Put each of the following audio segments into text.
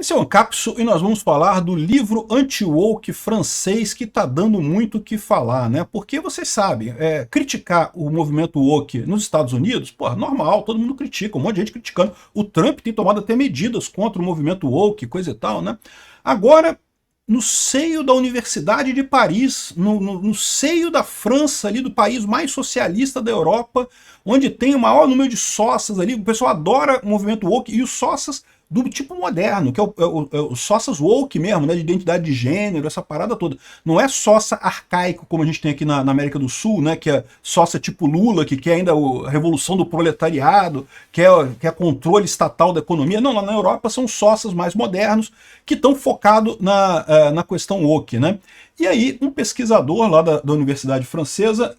Esse é o Ancapso e nós vamos falar do livro anti-woke francês que está dando muito o que falar, né? Porque vocês sabem, criticar o movimento woke nos Estados Unidos, pô, normal, todo mundo critica, um monte de gente criticando. O Trump tem tomado até medidas contra o movimento woke, coisa e tal, né? Agora, no seio da Universidade de Paris, no seio da França, ali do país mais socialista da Europa, onde tem o maior número de sócias ali, o pessoal adora o movimento woke, e os sócias do tipo moderno, que é o sócias woke mesmo, né, de identidade de gênero, essa parada toda. Não é sócia arcaico, como a gente tem aqui na América do Sul, né, que é sócia tipo Lula, que quer ainda a revolução do proletariado, quer controle estatal da economia. Não, lá na Europa são sócias mais modernos, que estão focados na questão woke, né. E aí, um pesquisador lá da Universidade Francesa,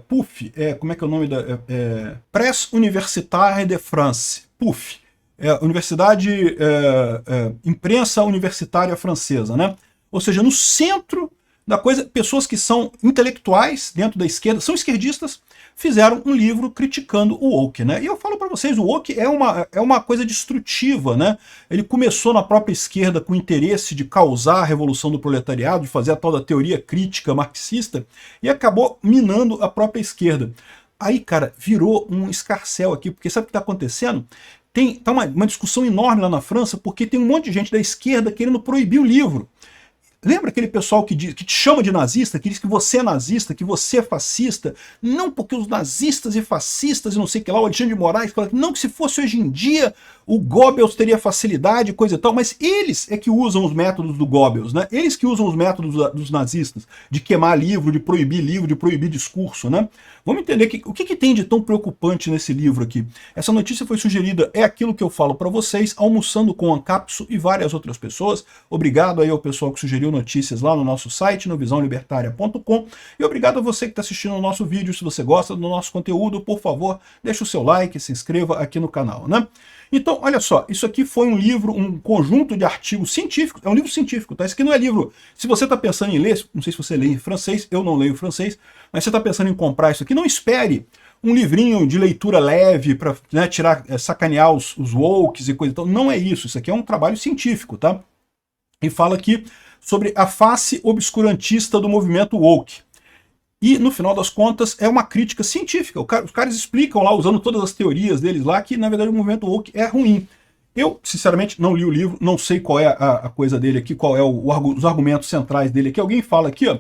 PUF, como é que é o nome da... Presse Universitaire de France, PUF, Imprensa Universitária Francesa, né? Ou seja, no centro da coisa, pessoas que são intelectuais dentro da esquerda, são esquerdistas, fizeram um livro criticando o woke, né? E eu falo para vocês, o woke é uma coisa destrutiva, né? Ele começou na própria esquerda com o interesse de causar a revolução do proletariado, de fazer a tal da teoria crítica marxista, e acabou minando a própria esquerda. Aí, cara, virou um escarcéu aqui, porque sabe o que está acontecendo? Tá uma discussão enorme lá na França, porque tem um monte de gente da esquerda querendo proibir o livro. Lembra aquele pessoal que te chama de nazista, que diz que você é nazista, que você é fascista? Não, porque os nazistas e fascistas e não sei o que lá, o Alexandre de Moraes fala que não, que se fosse hoje em dia o Goebbels teria facilidade, coisa e tal, mas eles é que usam os métodos do Goebbels, né? Eles que usam os métodos dos nazistas, de queimar livro, de proibir discurso, né? Vamos entender o que tem de tão preocupante nesse livro aqui. Essa notícia foi sugerida, é aquilo que eu falo para vocês, almoçando com o Ancapso e várias outras pessoas. Obrigado aí ao pessoal que sugeriu notícias lá no nosso site, no visãolibertaria.com, e obrigado a você que está assistindo o nosso vídeo. Se você gosta do nosso conteúdo, por favor, deixa o seu like, se inscreva aqui no canal, né? Então, olha só, isso aqui foi um livro, um conjunto de artigos científicos, é um livro científico, tá? Isso aqui não é livro, se você está pensando em ler, não sei se você lê em francês, eu não leio francês, mas você está pensando em comprar isso aqui, não espere um livrinho de leitura leve para, né, sacanear os wokes e coisa e tal. Não é isso, isso aqui é um trabalho científico, tá? E fala aqui sobre a face obscurantista do movimento woke. E, no final das contas, é uma crítica científica. Os caras explicam lá, usando todas as teorias deles lá, que, na verdade, o movimento woke é ruim. Eu, sinceramente, não li o livro, não sei qual é a coisa dele aqui, qual é os argumentos centrais dele aqui. Alguém fala aqui, ó,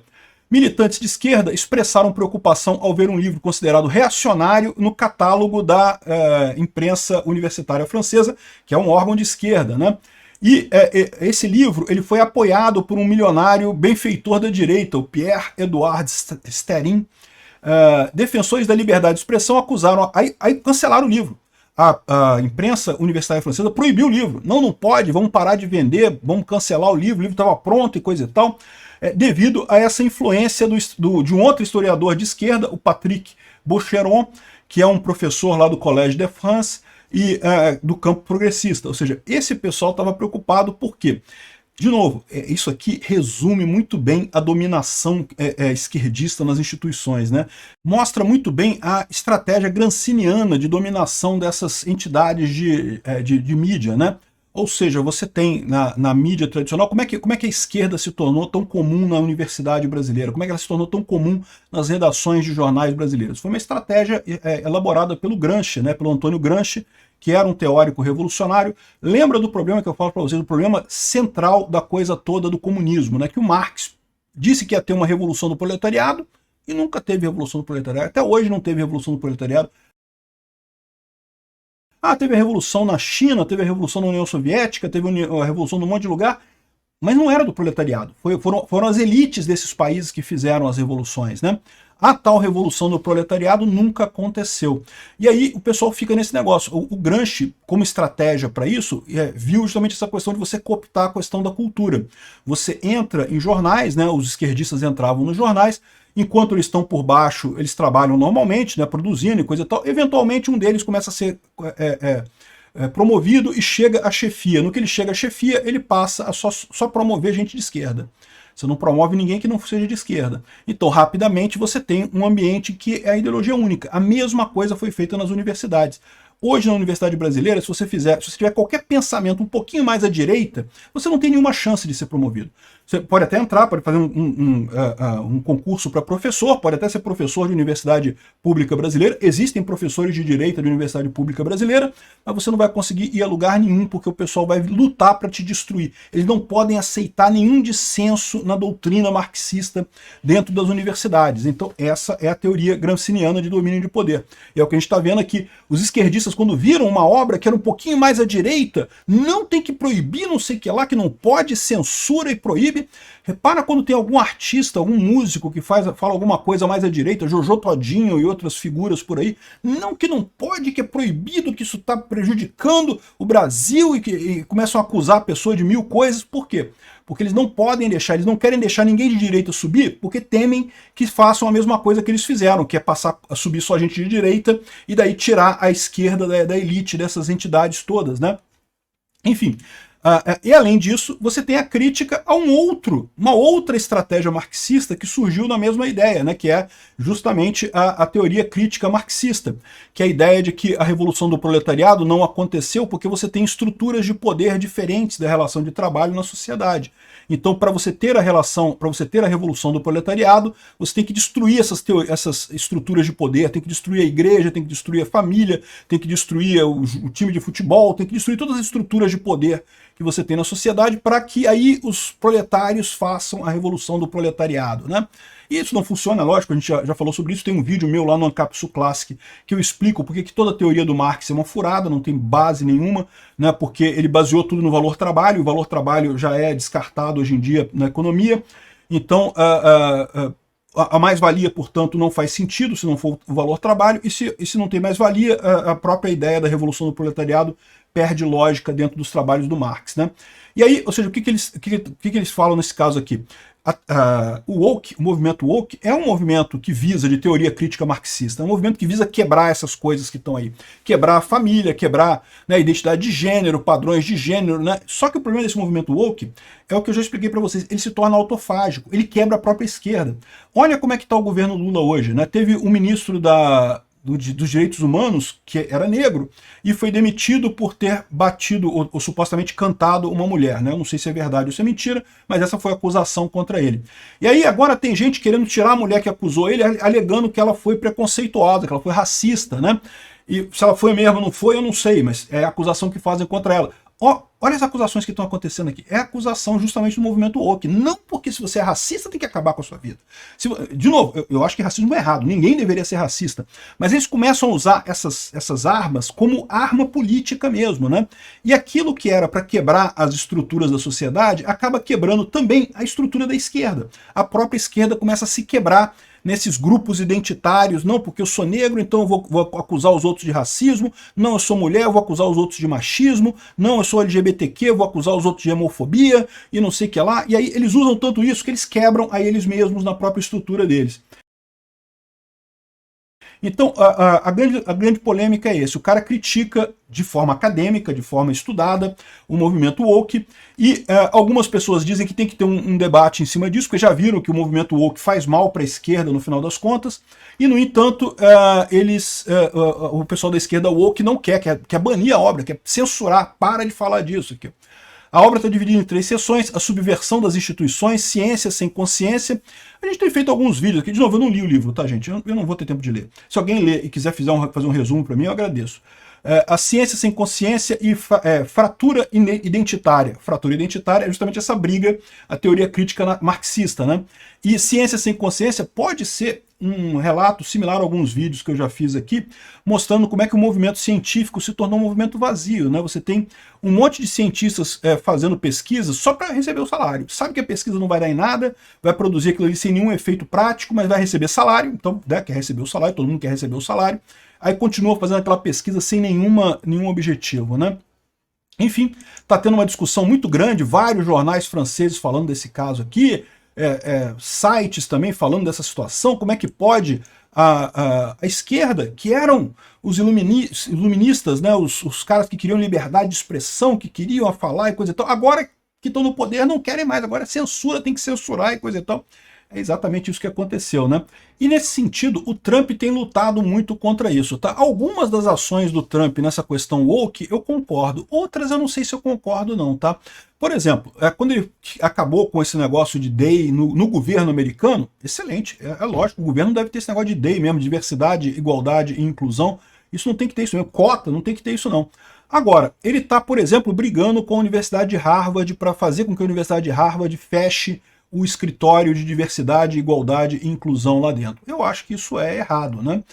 militantes de esquerda expressaram preocupação ao ver um livro considerado reacionário no catálogo da imprensa universitária francesa, que é um órgão de esquerda, né? E esse livro ele foi apoiado por um milionário benfeitor da direita, o Pierre-Edouard Sterin. Defensores da liberdade de expressão acusaram, aí cancelaram o livro. A imprensa universitária francesa proibiu o livro. Não pode, vamos parar de vender, vamos cancelar o livro estava pronto e coisa e tal. Devido a essa influência de um outro historiador de esquerda, o Patrick Boucheron, que é um professor lá do Collège de France, e do campo progressista. Ou seja, esse pessoal estava preocupado porque, de novo, isso aqui resume muito bem a dominação esquerdista nas instituições, né? Mostra muito bem a estratégia granciniana de dominação dessas entidades de mídia, né? Ou seja, você tem na mídia tradicional, como é que a esquerda se tornou tão comum na universidade brasileira? Como é que ela se tornou tão comum nas redações de jornais brasileiros? Foi uma estratégia elaborada pelo Gramsci, né, pelo Antônio Gramsci, que era um teórico revolucionário. Lembra do problema que eu falo para vocês, do problema central da coisa toda do comunismo, né, que o Marx disse que ia ter uma revolução do proletariado e nunca teve revolução do proletariado. Até hoje não teve revolução do proletariado. Teve a revolução na China, teve a revolução na União Soviética, teve a revolução num monte de lugar, mas não era do proletariado. Foram as elites desses países que fizeram as revoluções, né? A tal revolução do proletariado nunca aconteceu. E aí o pessoal fica nesse negócio. O Gramsci, como estratégia para isso, viu justamente essa questão de você cooptar a questão da cultura. Você entra em jornais, né? Os esquerdistas entravam nos jornais, enquanto eles estão por baixo, eles trabalham normalmente, né, produzindo e coisa e tal. Eventualmente um deles começa a ser promovido e chega à chefia. No que ele chega à chefia, ele passa a só promover gente de esquerda. Você não promove ninguém que não seja de esquerda. Então, rapidamente, você tem um ambiente que é a ideologia única. A mesma coisa foi feita nas universidades. hoje na universidade brasileira, se você tiver qualquer pensamento um pouquinho mais à direita, você não tem nenhuma chance de ser promovido. Você pode até entrar, pode fazer um concurso para professor, pode até ser professor de universidade pública brasileira. Existem professores de direita de universidade pública brasileira, mas você não vai conseguir ir a lugar nenhum, porque o pessoal vai lutar para te destruir. Eles não podem aceitar nenhum dissenso na doutrina marxista dentro das universidades. Então essa é a teoria gramsciana de domínio de poder. E é o que a gente está vendo aqui. Os esquerdistas, quando viram uma obra que era um pouquinho mais à direita, não tem que proibir, não sei o que lá, que não pode, censura e proíbe. Repara quando tem algum artista, algum músico que fala alguma coisa mais à direita, Jojo Todinho e outras figuras por aí, não que não pode, que é proibido, que isso está prejudicando o Brasil e começam a acusar a pessoa de mil coisas. Por quê? Porque eles não podem deixar, eles não querem deixar ninguém de direita subir, porque temem que façam a mesma coisa que eles fizeram, que é passar a subir só gente de direita e daí tirar a esquerda da elite dessas entidades todas, né? Enfim. E além disso, você tem a crítica a uma outra estratégia marxista que surgiu na mesma ideia, né, que é justamente a teoria crítica marxista, que é a ideia de que a revolução do proletariado não aconteceu porque você tem estruturas de poder diferentes da relação de trabalho na sociedade. Então, para você ter a revolução do proletariado, você tem que destruir essas estruturas de poder, tem que destruir a igreja, tem que destruir a família, tem que destruir o time de futebol, tem que destruir todas as estruturas de poder que você tem na sociedade para que aí os proletários façam a revolução do proletariado, né? E isso não funciona, lógico, a gente já falou sobre isso, tem um vídeo meu lá no Ancapsu Classic que eu explico porque que toda a teoria do Marx é uma furada, não tem base nenhuma, né, porque ele baseou tudo no valor trabalho, o valor trabalho já é descartado hoje em dia na economia, então a mais-valia, portanto, não faz sentido se não for o valor trabalho, e se não tem mais-valia, a própria ideia da revolução do proletariado perde lógica dentro dos trabalhos do Marx, né? E aí, ou seja, o que eles falam nesse caso aqui? O movimento woke é um movimento que visa, de teoria crítica marxista, é um movimento que visa quebrar essas coisas que estão aí. Quebrar a família, quebrar, né, a identidade de gênero, padrões de gênero, né? Só que o problema desse movimento woke é o que eu já expliquei para vocês, ele se torna autofágico, ele quebra a própria esquerda. Olha como é que está o governo Lula hoje, né? Teve um ministro dos direitos humanos, que era negro, e foi demitido por ter batido ou supostamente cantado uma mulher, né? Eu não sei se é verdade ou se é mentira, mas essa foi a acusação contra ele. E aí agora tem gente querendo tirar a mulher que acusou ele, alegando que ela foi preconceituosa, que ela foi racista, né? E se ela foi mesmo ou não foi, eu não sei, mas é a acusação que fazem contra ela. Olha as acusações que estão acontecendo aqui. É acusação justamente do movimento woke. Não porque se você é racista tem que acabar com a sua vida. De novo, eu acho que racismo é errado. Ninguém deveria ser racista. Mas eles começam a usar essas armas como arma política mesmo, né? E aquilo que era para quebrar as estruturas da sociedade acaba quebrando também a estrutura da esquerda. A própria esquerda começa a se quebrar nesses grupos identitários, não, porque eu sou negro, então eu vou acusar os outros de racismo, não, eu sou mulher, eu vou acusar os outros de machismo, não, eu sou LGBTQ, eu vou acusar os outros de homofobia, e não sei o que lá, e aí eles usam tanto isso que eles quebram a eles mesmos na própria estrutura deles. Então, a grande polêmica é esse. O cara critica de forma acadêmica, de forma estudada, o movimento woke, e algumas pessoas dizem que tem que ter um debate em cima disso, porque já viram que o movimento woke faz mal para a esquerda no final das contas, e no entanto, o pessoal da esquerda woke não quer banir a obra, quer censurar, para de falar disso aqui. A obra está dividida em 3 seções: a subversão das instituições, ciência sem consciência. A gente tem feito alguns vídeos aqui, de novo, eu não li o livro, tá, gente? Eu não vou ter tempo de ler. Se alguém ler e quiser fazer um resumo para mim, eu agradeço. A ciência sem consciência e fratura identitária. Fratura identitária é justamente essa briga, a teoria crítica marxista, né? E ciência sem consciência pode ser um relato similar a alguns vídeos que eu já fiz aqui, mostrando como é que o movimento científico se tornou um movimento vazio, né? Você tem um monte de cientistas fazendo pesquisas só para receber o salário. Sabe que a pesquisa não vai dar em nada, vai produzir aquilo ali sem nenhum efeito prático, mas vai receber salário, então, né, quer receber o salário, todo mundo quer receber o salário, aí continua fazendo aquela pesquisa sem nenhum objetivo, né? Enfim, está tendo uma discussão muito grande, vários jornais franceses falando desse caso aqui, sites também falando dessa situação, como é que pode a esquerda, que eram os iluministas, né, os caras que queriam liberdade de expressão, que queriam falar e coisa e tal, agora que estão no poder não querem mais, agora censura, tem que censurar e coisa e tal. É exatamente isso que aconteceu, né? E nesse sentido, o Trump tem lutado muito contra isso, tá? Algumas das ações do Trump nessa questão woke eu concordo, outras eu não sei se eu concordo não, tá? Por exemplo, quando ele acabou com esse negócio de DEI no governo americano, excelente, é lógico, o governo deve ter esse negócio de DEI mesmo, diversidade, igualdade e inclusão, isso não tem que ter isso mesmo, cota, não tem que ter isso não. Agora, ele está, por exemplo, brigando com a Universidade de Harvard para fazer com que a Universidade de Harvard feche o escritório de diversidade, igualdade e inclusão lá dentro. Eu acho que isso é errado, né?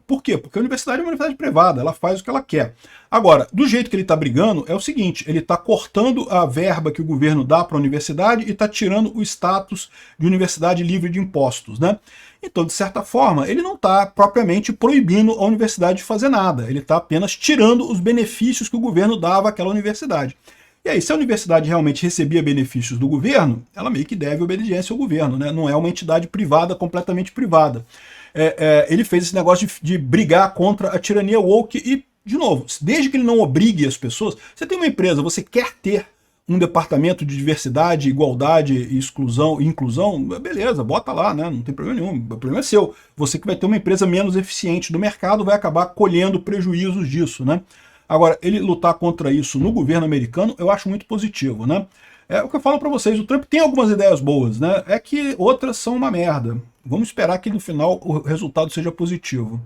Por quê? Porque a universidade é uma universidade privada, ela faz o que ela quer. Agora, do jeito que ele está brigando, é o seguinte, ele está cortando a verba que o governo dá para a universidade e está tirando o status de universidade livre de impostos, né? Então, de certa forma, ele não está propriamente proibindo a universidade de fazer nada, ele está apenas tirando os benefícios que o governo dava àquela universidade. E aí, se a universidade realmente recebia benefícios do governo, ela meio que deve obediência ao governo, né? Não é uma entidade privada, completamente privada. Ele fez esse negócio de brigar contra a tirania woke e, de novo, desde que ele não obrigue as pessoas, você tem uma empresa, você quer ter um departamento de diversidade, igualdade, exclusão e inclusão, beleza, bota lá, né? Não tem problema nenhum, o problema é seu. Você que vai ter uma empresa menos eficiente do mercado vai acabar colhendo prejuízos disso, né? Agora, ele lutar contra isso no governo americano, eu acho muito positivo, né? É o que eu falo para vocês, o Trump tem algumas ideias boas, né? É que outras são uma merda. Vamos esperar que no final o resultado seja positivo.